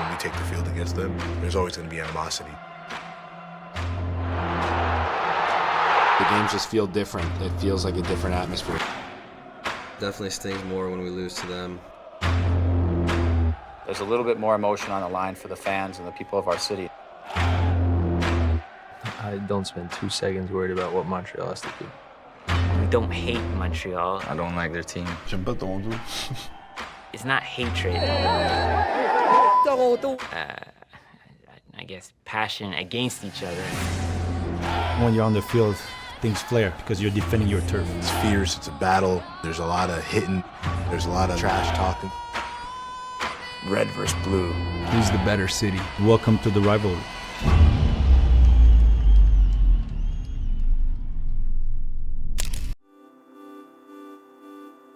when we take the field against them, there's always going to be animosity. The games just feel different. It feels like a different atmosphere. Definitely stings more when we lose to them. There's a little bit more emotion on the line for the fans and the people of our city. I don't spend 2 seconds worried about what Montreal has to do. We don't hate Montreal. I don't like their team. J'aime pas Toronto. It's not hatred. I guess passion against each other. When you're on the field, things flare because you're defending your turf. It's fierce, it's a battle. There's a lot of hitting, there's a lot of trash talking. Red versus blue. Who's the better city? Welcome to the rivalry.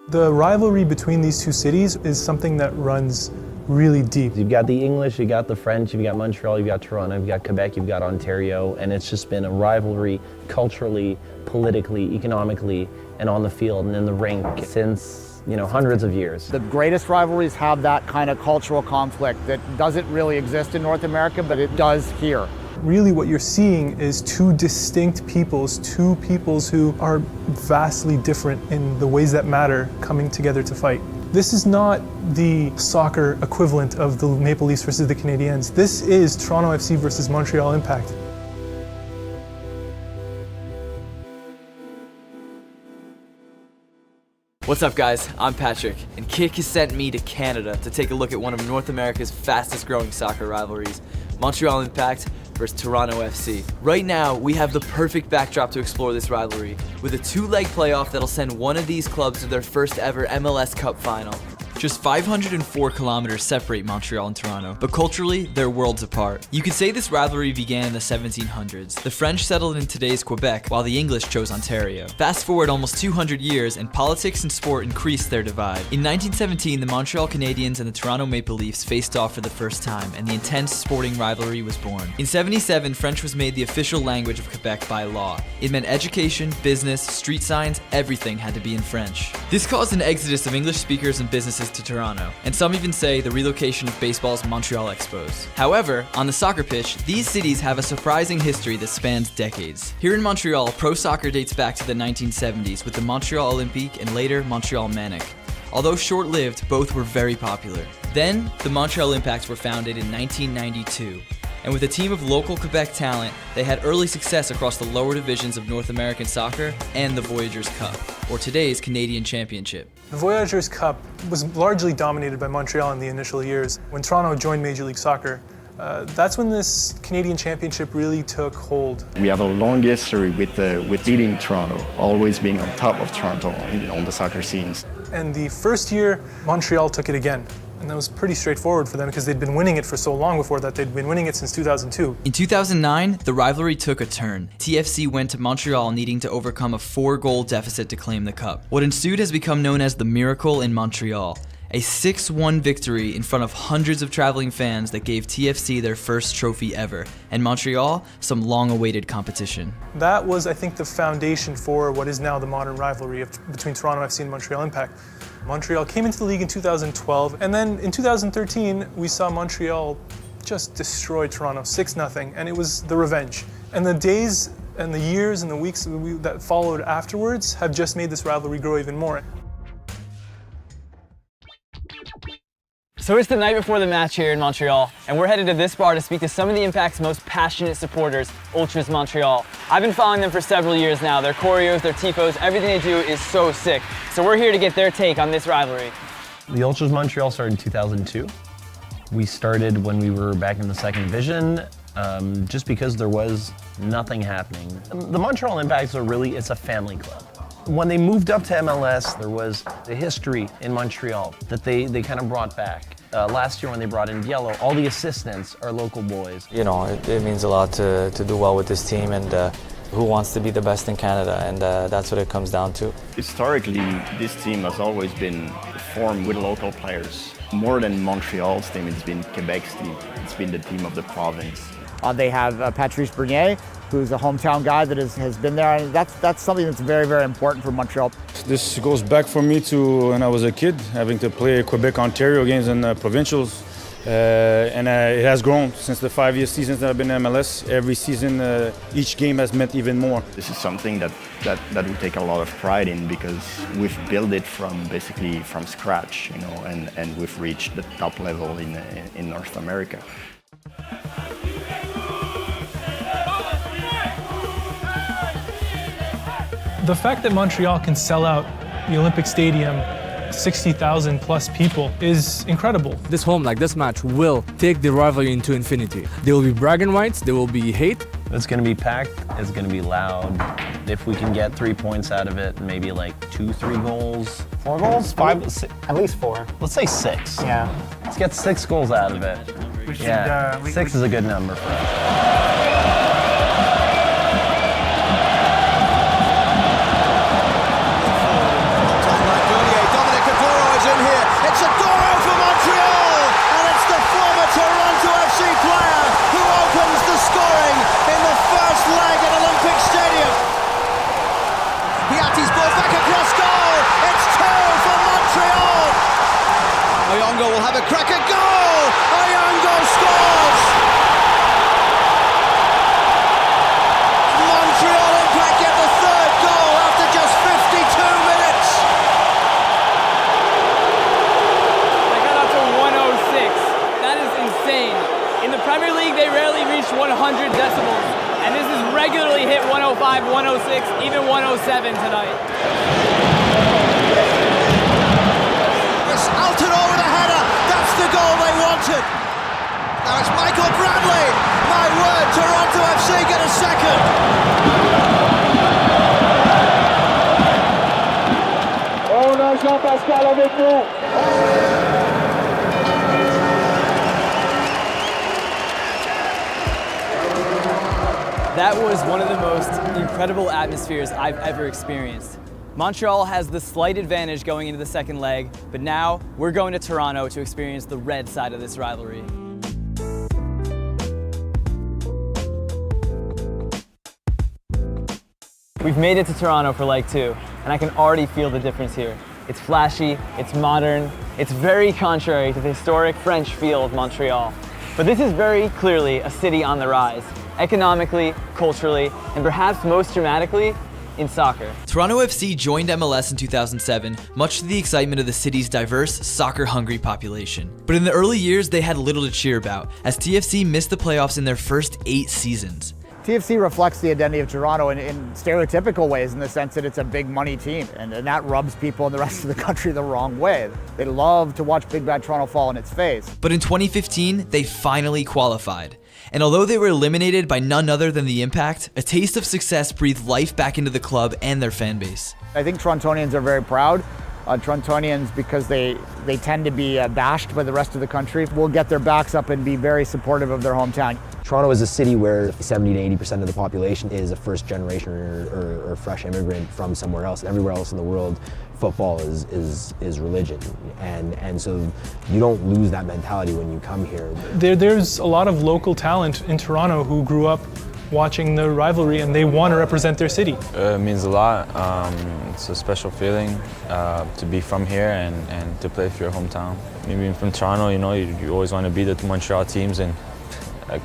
The rivalry between these two cities is something that runs really deep. You've got the English, you've got the French, you've got Montreal, you've got Toronto, you've got Quebec, you've got Ontario, and it's just been a rivalry culturally, politically, economically, and on the field and in the rink since, hundreds of years. The greatest rivalries have that kind of cultural conflict that doesn't really exist in North America, but it does here. Really what you're seeing is two distinct peoples, two peoples who are vastly different in the ways that matter coming together to fight. This is not the soccer equivalent of the Maple Leafs versus the Canadiens. This is Toronto FC versus Montreal Impact. What's up guys, I'm Patrick, and Kik has sent me to Canada to take a look at one of North America's fastest growing soccer rivalries, Montreal Impact versus Toronto FC. Right now, we have the perfect backdrop to explore this rivalry, with a two-leg playoff that'll send one of these clubs to their first ever MLS Cup final. Just 504 kilometers separate Montreal and Toronto, but culturally, they're worlds apart. You could say this rivalry began in the 1700s. The French settled in today's Quebec, while the English chose Ontario. Fast forward almost 200 years, and politics and sport increased their divide. In 1917, the Montreal Canadiens and the Toronto Maple Leafs faced off for the first time, and the intense sporting rivalry was born. In 77, French was made the official language of Quebec by law. It meant education, business, street signs, everything had to be in French. This caused an exodus of English speakers and businesses to Toronto, and some even say the relocation of baseball's Montreal Expos. However, on the soccer pitch, these cities have a surprising history that spans decades. Here in Montreal, pro soccer dates back to the 1970s with the Montreal Olympique and later Montreal Manic. Although short-lived, both were very popular. Then, the Montreal Impacts were founded in 1992. And with a team of local Quebec talent, they had early success across the lower divisions of North American soccer and the Voyageurs Cup, or today's Canadian Championship. The Voyageurs Cup was largely dominated by Montreal in the initial years. When Toronto joined Major League Soccer, that's when this Canadian Championship really took hold. We have a long history with beating Toronto, always being on top of Toronto on the soccer scenes. And the first year, Montreal took it again. And that was pretty straightforward for them because they'd been winning it for so long before that. They'd been winning it since 2002. In 2009, the rivalry took a turn. TFC went to Montreal needing to overcome a 4-goal deficit to claim the cup. What ensued has become known as the Miracle in Montreal, a 6-1 victory in front of hundreds of traveling fans that gave TFC their first trophy ever, and Montreal some long-awaited competition. That was, I think, the foundation for what is now the modern rivalry between Toronto FC and Montreal Impact. Montreal came into the league in 2012, and then in 2013, we saw Montreal just destroy Toronto 6-0, and it was the revenge. And the days and the years and the weeks that followed afterwards have just made this rivalry grow even more. So it's the night before the match here in Montreal, and we're headed to this bar to speak to some of the Impact's most passionate supporters, Ultras Montreal. I've been following them for several years now. Their choreos, their tifos, everything they do is so sick. So we're here to get their take on this rivalry. The Ultras Montreal started in 2002. We started when we were back in the second division, just because there was nothing happening. The Montreal Impacts it's a family club. When they moved up to MLS, there was a history in Montreal that they kind of brought back. Last year when they brought in Yellow, all the assistants are local boys. It means a lot to do well with this team, and who wants to be the best in Canada, and that's what it comes down to. Historically, this team has always been formed with local players. More than Montreal's team, it's been Quebec's team. It's been the team of the province. They have Patrice Bernier, who's a hometown guy that has been there, and that's something that's very, very important for Montreal. This goes back for me to when I was a kid, having to play Quebec-Ontario games in provincials. and it has grown since the 5 year seasons that I've been in MLS. Every season, each game has meant even more. This is something that we take a lot of pride in because we've built it basically from scratch, you know, and we've reached the top level in North America. The fact that Montreal can sell out the Olympic Stadium 60,000 plus people is incredible. This match will take the rivalry into infinity. There will be bragging rights, there will be hate. It's going to be packed, it's going to be loud. If we can get 3 points out of it, maybe like 2-3 goals. 4 goals? 5? 6? At least 4. Let's say 6. Yeah. Let's get 6 goals out of it. Yeah, 6 is a good number for us. It's a Doro for Montreal, and it's the former Toronto FC player who opens the scoring in the first leg at Olympic Stadium. Piatti's ball back across goal. It's 2 for Montreal. Oyongo will have a crack at goal. Oyongo scores. Montreal Impact get the 3rd goal after just 52 minutes. In the Premier League, they rarely reach 100 decibels, and this is regularly hit 105, 106, even 107 tonight. It's Altidore with a header. That's the goal they wanted. Now it's Michael Bradley. My word, Toronto FC get a second. On a Jean-Pascal avec nous. That was one of the most incredible atmospheres I've ever experienced. Montreal has the slight advantage going into the second leg, but now we're going to Toronto to experience the red side of this rivalry. We've made it to Toronto for leg 2, and I can already feel the difference here. It's flashy, it's modern, it's very contrary to the historic French feel of Montreal. But this is very clearly a city on the rise, economically, culturally, and perhaps most dramatically, in soccer. Toronto FC joined MLS in 2007, much to the excitement of the city's diverse, soccer-hungry population. But in the early years, they had little to cheer about, as TFC missed the playoffs in their first 8 seasons. TFC reflects the identity of Toronto in stereotypical ways, in the sense that it's a big money team, and that rubs people in the rest of the country the wrong way. They love to watch Big Bad Toronto fall on its face. But in 2015, they finally qualified. And although they were eliminated by none other than the Impact, a taste of success breathed life back into the club and their fan base. I think Torontonians are very proud. Torontonians, because they tend to be bashed by the rest of the country, will get their backs up and be very supportive of their hometown. Toronto is a city where 70 to 80% of the population is a first generation or fresh immigrant from somewhere else. Everywhere else in the world, football is religion. And so you don't lose that mentality when you come here. There's a lot of local talent in Toronto who grew up watching the rivalry, and they want to represent their city. It means a lot. It's a special feeling to be from here and to play for your hometown. Being from Toronto, you know, you always want to beat the Montreal teams, and I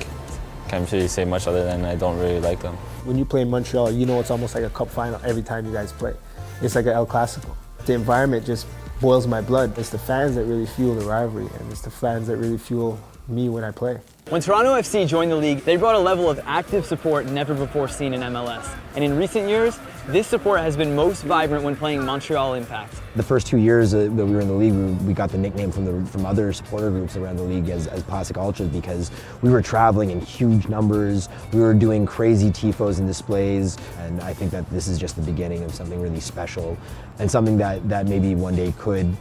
can't really say much other than I don't really like them. When you play in Montreal, you know it's almost like a cup final every time you guys play. It's like an El Clasico. The environment just boils my blood. It's the fans that really fuel the rivalry, and it's the fans that really fuel me when I play. When Toronto FC joined the league, they brought a level of active support never before seen in MLS. And in recent years, this support has been most vibrant when playing Montreal Impact. The first 2 years that we were in the league, we got the nickname from other supporter groups around the league as Plastic Ultras, because we were traveling in huge numbers, we were doing crazy tifos and displays, and I think that this is just the beginning of something really special, and something that maybe one day could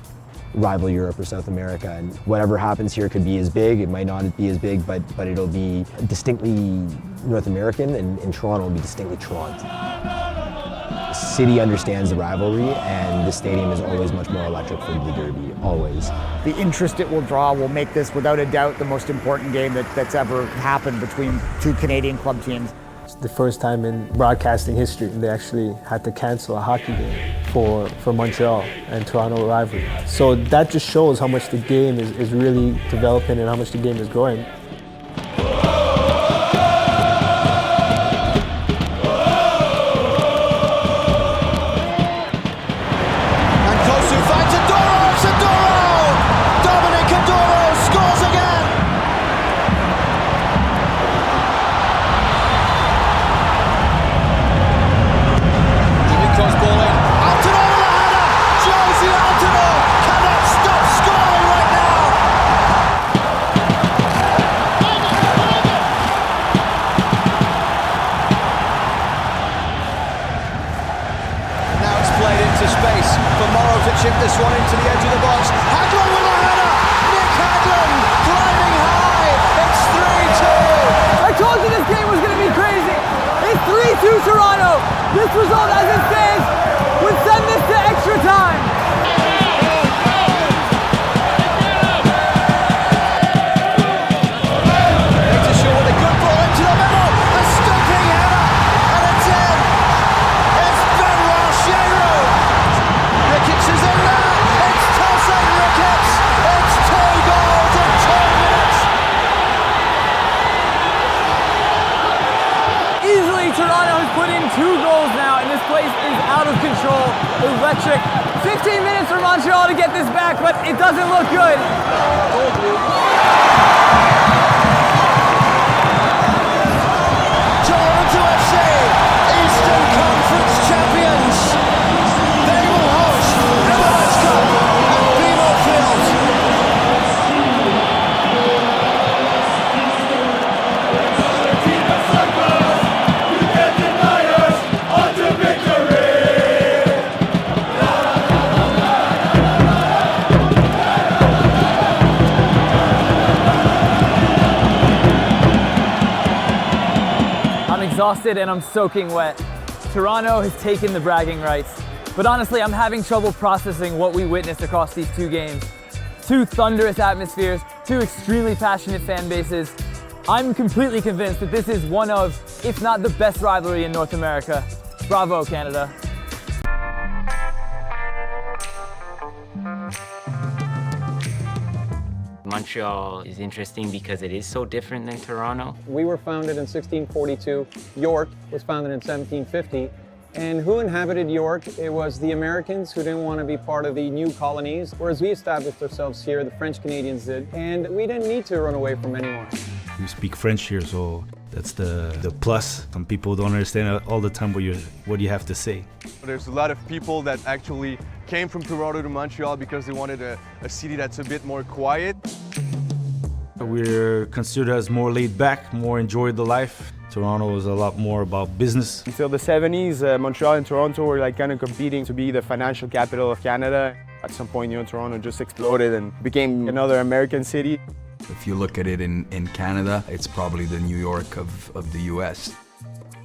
rival Europe or South America. And whatever happens here could be as big, it might not be as big, but it'll be distinctly North American, and Toronto will be distinctly Toronto. The city understands the rivalry, and the stadium is always much more electric for the derby, always. The interest it will draw will make this, without a doubt, the most important game that's ever happened between two Canadian club teams. It's the first time in broadcasting history they actually had to cancel a hockey game for Montreal and Toronto rivalry. So that just shows how much the game is really developing and how much the game is growing. Chip this one into the edge of the box. Haglund with a header. Nick Haglund climbing high. It's 3-2. I told you this game was going to be crazy. It's 3-2 Toronto. This result, as it stands, would send this to extra time. Makes a shot with a good ball into the middle. A stopping header, and it's in. It's Benoit Cheyrou. Ricketts is in there. It's tossing Ricketts. It's 2 goals in 2 minutes. Easily, Toronto has put in 2 goals now, and this place is out of control. Electric. 15 minutes for Montreal to get this back, but it doesn't look good. Toronto FC, Eastern Conference champions. They will host MLS Cup at BMO Field. I'm exhausted and I'm soaking wet. Toronto has taken the bragging rights. But honestly, I'm having trouble processing what we witnessed across these 2 games. 2 thunderous atmospheres, 2 extremely passionate fan bases. I'm completely convinced that this is one of, if not the best rivalry in North America. Bravo, Canada. Montreal is interesting because it is so different than Toronto. We were founded in 1642. York was founded in 1750. And who inhabited York? It was the Americans who didn't want to be part of the new colonies, whereas we established ourselves here, the French Canadians did, and we didn't need to run away from anyone. We speak French here, so that's the plus. Some people don't understand all the time what you have to say. There's a lot of people that actually came from Toronto to Montreal because they wanted a city that's a bit more quiet. We're considered as more laid back, more enjoy the life. Toronto is a lot more about business. Until the 70s, Montreal and Toronto were like kind of competing to be the financial capital of Canada. At some point, Toronto just exploded and became another American city. If you look at it in Canada, it's probably the New York of the US.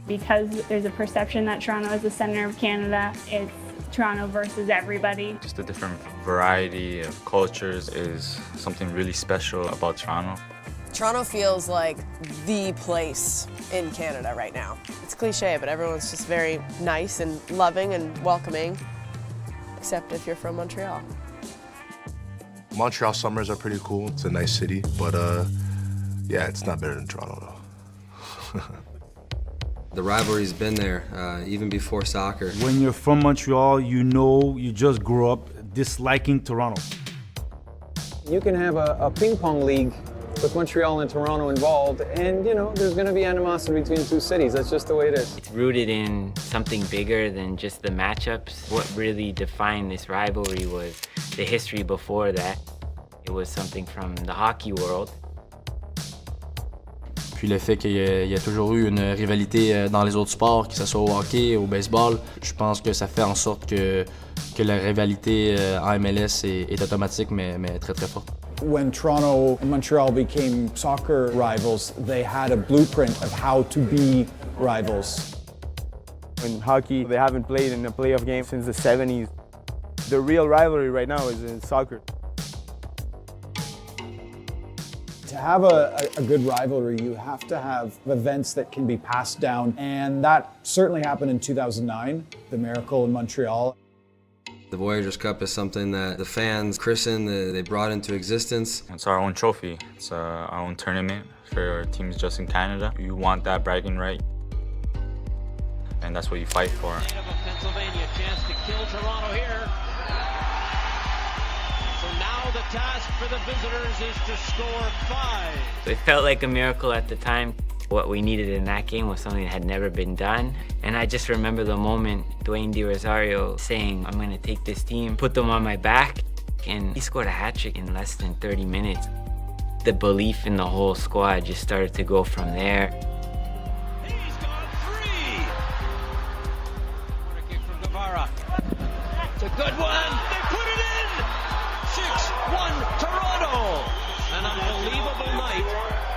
Because there's a perception that Toronto is the center of Canada, it's Toronto versus everybody. Just the different variety of cultures is something really special about Toronto. Toronto feels like the place in Canada right now. It's cliche, but everyone's just very nice and loving and welcoming, except if you're from Montreal. Montreal summers are pretty cool. It's a nice city, but yeah, it's not better than Toronto though. The rivalry's been there even before soccer. When you're from Montreal, you just grew up disliking Toronto. You can have a ping pong league with Montreal and Toronto involved, and there's going to be animosity between the 2 cities. That's just the way it is. It's rooted in something bigger than just the matchups. What really defined this rivalry was the history before that. It was something from the hockey world. Puis le fait qu'il y a toujours eu une rivalité dans les autres sports, que ce soit au hockey, au baseball, je pense que ça fait en sorte que la rivalité en MLS est automatique, mais très très forte. When Toronto and Montreal became soccer rivals, they had a blueprint of how to be rivals. In hockey, they haven't played in a playoff game since the 70s. The real rivalry right now is in soccer. To have a good rivalry, you have to have events that can be passed down, and that certainly happened in 2009, the Miracle in Montreal. The Voyageurs Cup is something that the fans christened, they brought into existence. It's our own trophy. It's our own tournament for our teams just in Canada. You want that bragging right, and that's what you fight for. Pennsylvania chance to kill Toronto here. So now the task for the visitors is to score 5. It felt like a miracle at the time. What we needed in that game was something that had never been done. And I just remember the moment Dwayne De Rosario saying, I'm gonna take this team, put them on my back. And he scored a hat trick in less than 30 minutes. The belief in the whole squad just started to go from there. He's gone free. Corner kick from Guevara. It's a good one. They put it in. 6-1 Toronto. An unbelievable night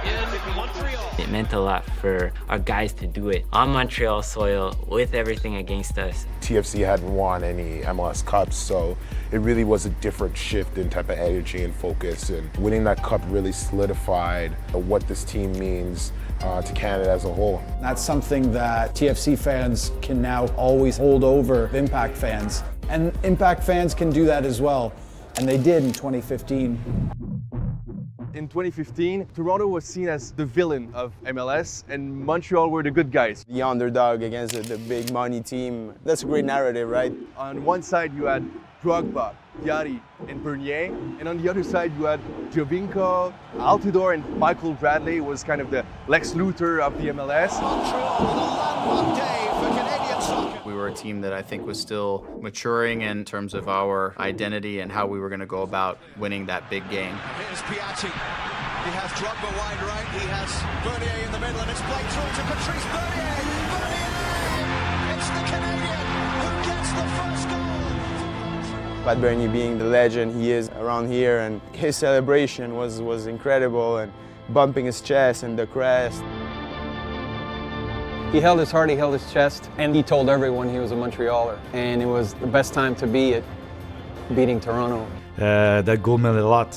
in Montreal. It meant a lot for our guys to do it on Montreal soil with everything against us. TFC hadn't won any MLS Cups, so it really was a different shift in type of energy and focus. And winning that cup really solidified what this team means to Canada as a whole. That's something that TFC fans can now always hold over Impact fans. And Impact fans can do that as well. And they did in 2015. In 2015, Toronto was seen as the villain of MLS, and Montreal were the good guys. The underdog against the big money team. That's a great narrative, right? On one side, you had Drogba, Yari, and Bernier, and on the other side, you had Jovinko, Altidore, and Michael Bradley was kind of the Lex Luthor of the MLS. Montreal with a landmark day for Canadian soccer. We were a team that I think was still maturing in terms of our identity and how we were going to go about winning that big game. Here's Piatti. He has Drogba wide right. He has Bernier in the middle, and it's played through to Patrice Bernier. Bernier! It's the Canadian who gets the first goal. Pat Bernier being the legend he is around here, and his celebration was incredible, and bumping his chest and the crest. He held his heart, he held his chest, and he told everyone he was a Montrealer. And it was the best time to be at beating Toronto. That goal meant a lot.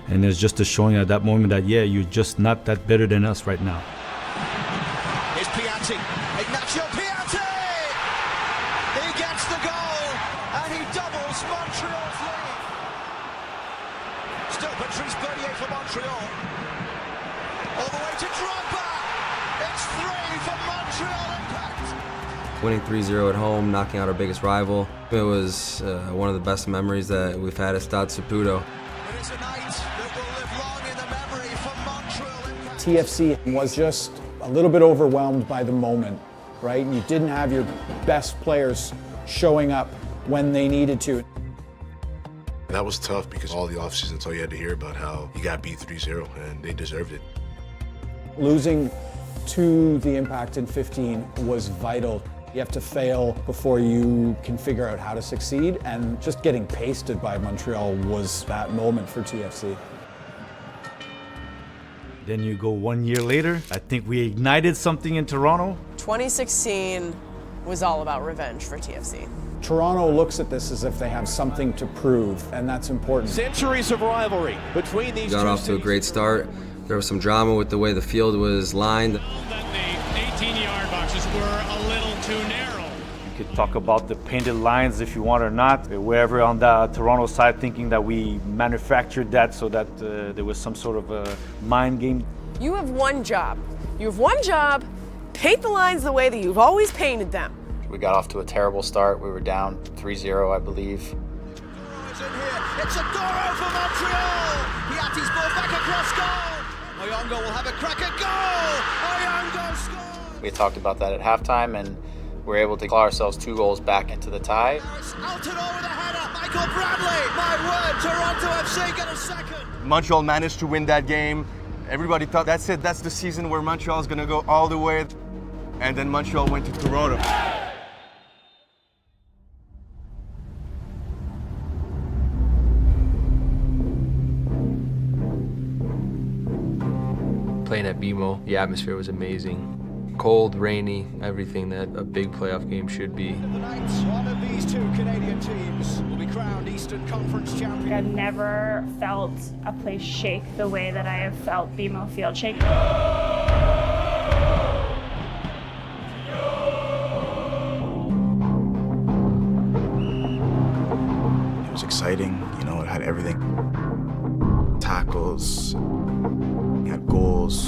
And it's just a showing at that moment that, yeah, you're just not that better than us right now. Here's Piatti. Ignacio Piatti! He gets the goal, and he doubles Montreal's lead. Still Patrice Bernier for Montreal. All the way to Drogba. It's 3 for Montreal Impact. Winning 3-0 at home, knocking out our biggest rival. It was one of the best memories that we've had at Stade Saputo. It is a night that will live long in the memory for Montreal Impact. TFC was just a little bit overwhelmed by the moment, right? You didn't have your best players showing up when they needed to. That was tough because all the offseason, that's all you had to hear about how you got beat 3-0, and they deserved it. Losing to the Impact in 15 was vital. You have to fail before you can figure out how to succeed, and just getting pasted by Montreal was that moment for TFC. Then you go 1 year later, I think we ignited something in Toronto. 2016 was all about revenge for TFC. Toronto looks at this as if they have something to prove, and that's important. Centuries of rivalry between these two. Got off to a great start. There was some drama with the way the field was lined. The 18-yard boxes were a little too narrow. You could talk about the painted lines if you want or not. Wherever on the Toronto side thinking that we manufactured that so that there was some sort of a mind game. You have one job. You have one job. Paint the lines the way that you've always painted them. We got off to a terrible start. We were down 3-0, I believe. It's a Doro for Montreal. Piatti's ball back across goal. Oyongo will have a crack at goal. Oyongo scores. We had talked about that at halftime, and we were able to claw ourselves 2 goals back into the tie. Altidore with a header. Michael Bradley. My word, Toronto FC get a second. Montreal managed to win that game. Everybody thought, that's it, that's the season where Montreal's gonna go all the way. And then Montreal went to Toronto. Playing at BMO, the atmosphere was amazing. Cold, rainy, everything that a big playoff game should be. One of these two Canadian teams will be crowned Eastern Conference champion. I've never felt a place shake the way that I have felt BMO Field shake. It was exciting, you know, it had everything. Tackles, it had goals.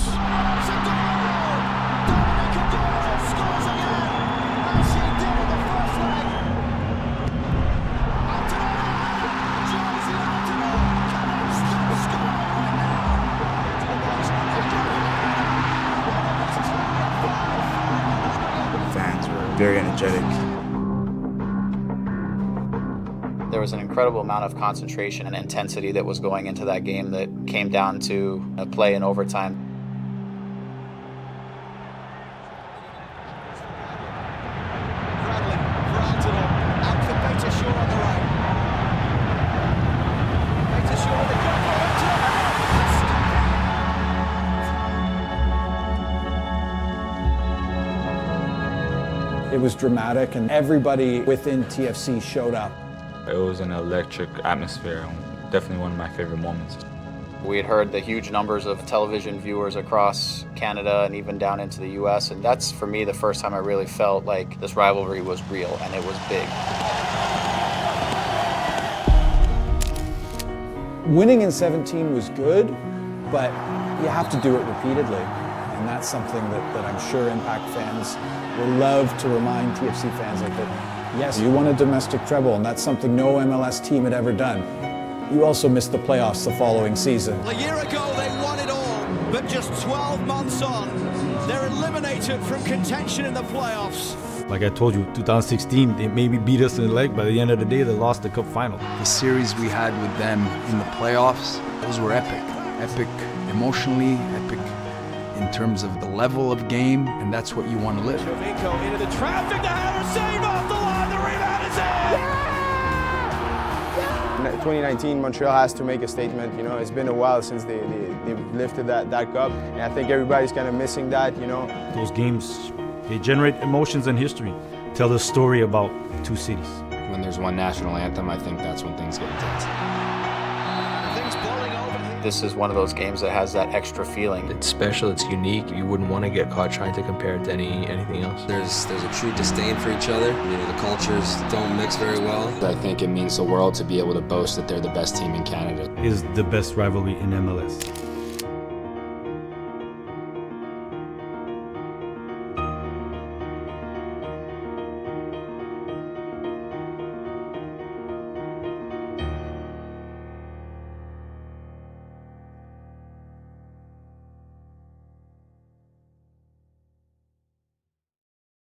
Fans were very energetic. There was an incredible amount of concentration and intensity that was going into that game that came down to a play in overtime. It was dramatic, and everybody within TFC showed up. It was an electric atmosphere, definitely one of my favorite moments. We had heard the huge numbers of television viewers across Canada and even down into the US, and that's for me the first time I really felt like this rivalry was real and it was big. Winning in 17 was good, but you have to do it repeatedly. And that's something that I'm sure Impact fans will love to remind TFC fans of that. Yes, you won a domestic treble, and that's something no MLS team had ever done. You also missed the playoffs the following season. A year ago they won it all, but just 12 months on, they're eliminated from contention in the playoffs. Like I told you, 2016, they maybe beat us in the leg. By the end of the day, they lost the cup final. The series we had with them in the playoffs, those were epic. Epic emotionally, epic in terms of the level of game, and that's what you want to live. Jovinko into the traffic, the header, save off the line, the rebound is in! 2019, Montreal has to make a statement. You know, it's been a while since they've lifted that cup, and I think everybody's kind of missing that. You know, those games, they generate emotions and history. Tell the story about two cities. When there's one national anthem, I think that's when things get intense. This is one of those games that has that extra feeling. It's special, it's unique. You wouldn't want to get caught trying to compare it to anything else. There's a true disdain for each other. You know, the cultures don't mix very well. I think it means the world to be able to boast that they're the best team in Canada. It is the best rivalry in MLS.